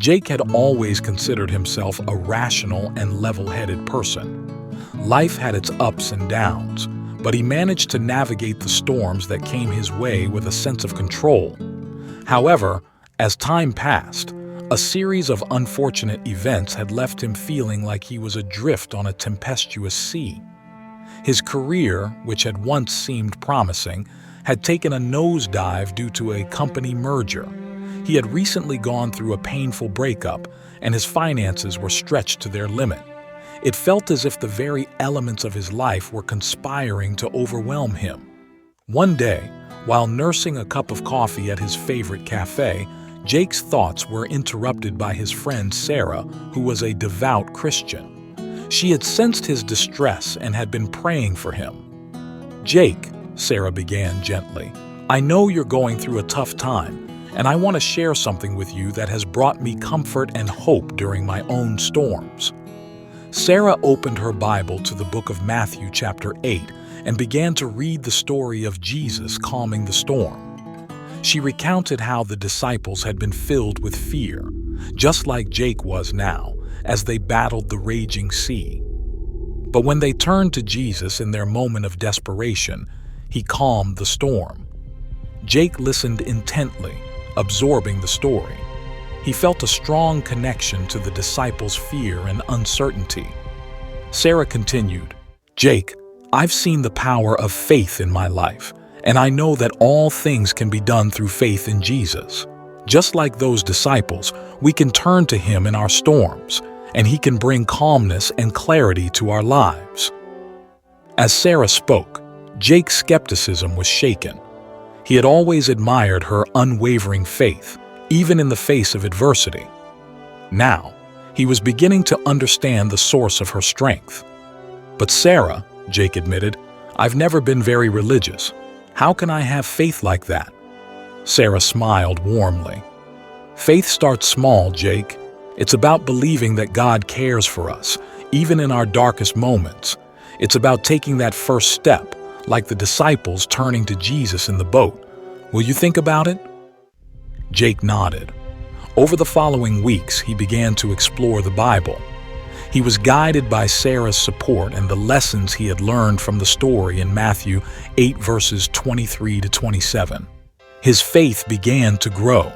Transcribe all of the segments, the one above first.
Jake had always considered himself a rational and level-headed person. Life had its ups and downs, but he managed to navigate the storms that came his way with a sense of control. However, as time passed, a series of unfortunate events had left him feeling like he was adrift on a tempestuous sea. His career, which had once seemed promising, had taken a nosedive due to a company merger. He had recently gone through a painful breakup, and his finances were stretched to their limit. It felt as if the very elements of his life were conspiring to overwhelm him. One day, while nursing a cup of coffee at his favorite cafe, Jake's thoughts were interrupted by his friend Sarah, who was a devout Christian. She had sensed his distress and had been praying for him. "Jake," Sarah began gently, "I know you're going through a tough time, and I want to share something with you that has brought me comfort and hope during my own storms." Sarah opened her Bible to the book of Matthew chapter 8 and began to read the story of Jesus calming the storm. She recounted how the disciples had been filled with fear, just like Jake was now, as they battled the raging sea. But when they turned to Jesus in their moment of desperation, he calmed the storm. Jake listened intently, absorbing the story. He felt a strong connection to the disciples' fear and uncertainty. Sarah continued, "Jake, I've seen the power of faith in my life, and I know that all things can be done through faith in Jesus. Just like those disciples, we can turn to him in our storms, and he can bring calmness and clarity to our lives." As Sarah spoke, Jake's skepticism was shaken. He had always admired her unwavering faith, even in the face of adversity. Now, he was beginning to understand the source of her strength. "But Sarah," Jake admitted, "I've never been very religious. How can I have faith like that?" Sarah smiled warmly. "Faith starts small, Jake. It's about believing that God cares for us, even in our darkest moments. It's about taking that first step, like the disciples turning to Jesus in the boat. Will you think about it?" Jake nodded. Over the following weeks, he began to explore the Bible. He was guided by Sarah's support and the lessons he had learned from the story in Matthew 8 verses 23 to 27. His faith began to grow.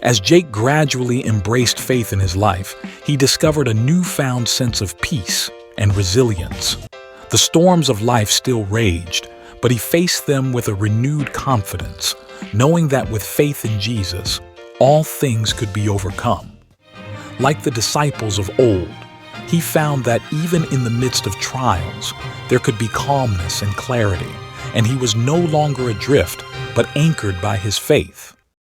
As Jake gradually embraced faith in his life, he discovered a newfound sense of peace and resilience. The storms of life still raged, but he faced them with a renewed confidence, knowing that with faith in Jesus, all things could be overcome. Like the disciples of old, he found that even in the midst of trials, there could be calmness and clarity, and he was no longer adrift, but anchored by his faith.